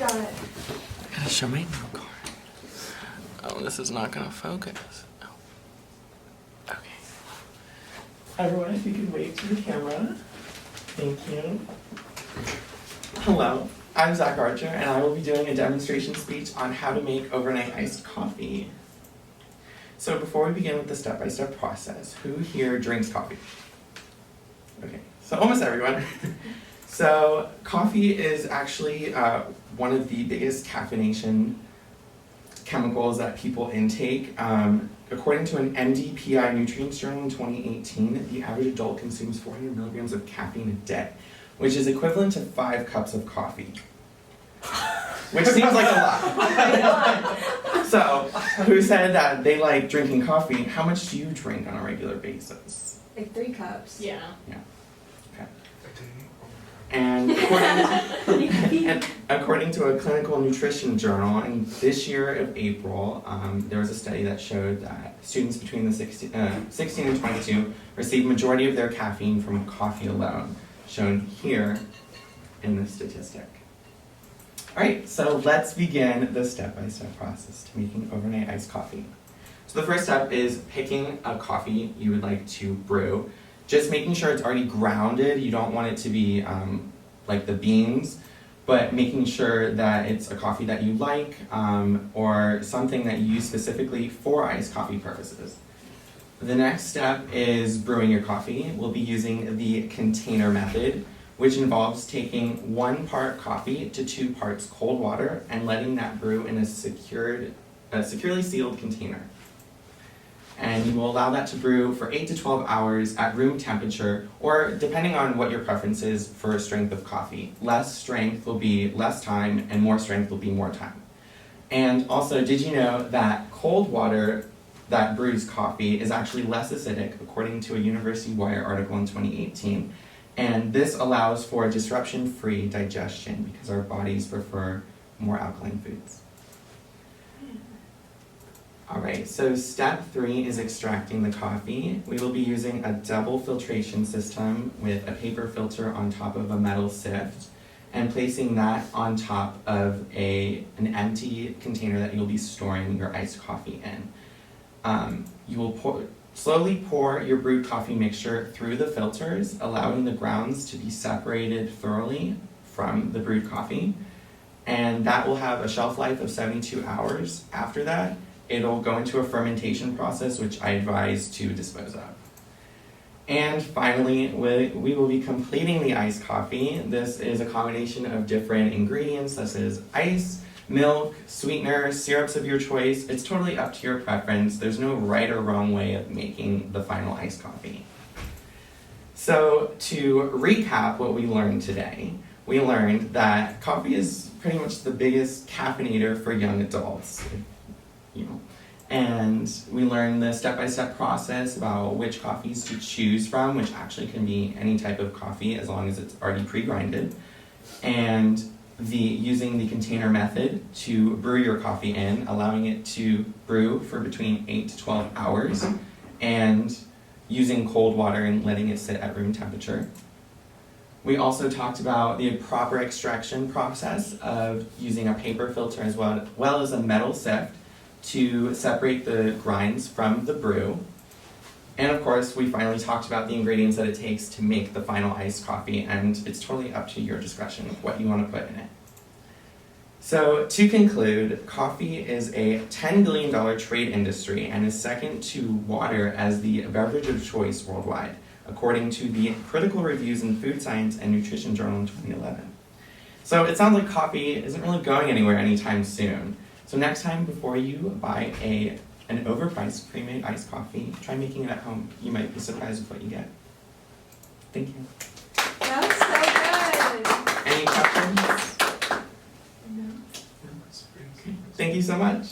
Got it. I gotta show my note card. Oh, this is not gonna focus. Oh. Okay. Everyone, if you could wave to the camera. Thank you. Hello, I'm Zach Archer, and I will be doing a demonstration speech on how to make overnight iced coffee. So before we begin with the step-by-step process, who here drinks coffee? Okay, so almost everyone. So coffee is actually one of the biggest caffeination chemicals that people intake. According to an NDPI Nutrients Journal in 2018, the average adult consumes 400 milligrams of caffeine a day, which is equivalent to 5 cups of coffee. Which seems like a lot. So, who said that they like drinking coffee? How much do you drink on a regular basis? Like 3 cups. Yeah. Yeah. Okay. And according to a clinical nutrition journal, in this year of April, there was a study that showed that students between the 16 and 22 receive majority of their caffeine from coffee alone, shown here in this statistic. Alright, so let's begin the step-by-step process to making overnight iced coffee. So the first step is picking a coffee you would like to brew. Just making sure it's already grounded. You don't want it to be like the beans, but making sure that it's a coffee that you like or something that you use specifically for iced coffee purposes. The next step is brewing your coffee. We'll be using the container method, which involves taking 1 part coffee to 2 parts cold water and letting that brew in a securely sealed container. And you will allow that to brew for 8 to 12 hours at room temperature, or depending on what your preference is for strength of coffee. Less strength will be less time, and more strength will be more time. And also, did you know that cold water that brews coffee is actually less acidic, according to a University Wire article in 2018, and this allows for disruption-free digestion because our bodies prefer more alkaline foods. Alright, so step 3 is extracting the coffee. We will be using a double filtration system with a paper filter on top of a metal sift and placing that on top of an empty container that you'll be storing your iced coffee in. You will slowly pour your brewed coffee mixture through the filters, allowing the grounds to be separated thoroughly from the brewed coffee, and that will have a shelf life of 72 hours. After that, it'll go into a fermentation process, which I advise to dispose of. And finally, we will be completing the iced coffee. This is a combination of different ingredients such as ice, milk, sweetener, syrups of your choice. It's totally up to your preference. There's no right or wrong way of making the final iced coffee. So to recap what we learned today, we learned that coffee is pretty much the biggest caffeinator for young adults. And we learned the step-by-step process about which coffees to choose from, which actually can be any type of coffee as long as it's already pre-grinded, and using the container method to brew your coffee in, allowing it to brew for between 8 to 12 hours, and using cold water and letting it sit at room temperature. We also talked about the proper extraction process of using a paper filter as well as a metal sift to separate the grinds from the brew. And of course, we finally talked about the ingredients that it takes to make the final iced coffee, and it's totally up to your discretion of what you want to put in it. So to conclude, coffee is a $10 billion trade industry and is second to water as the beverage of choice worldwide, according to the Critical Reviews in Food Science and Nutrition Journal in 2011. So it sounds like coffee isn't really going anywhere anytime soon. So next time, before you buy an overpriced pre-made iced coffee, try making it at home. You might be surprised with what you get. Thank you. That was so good. Any questions? No. Okay. Thank you so much.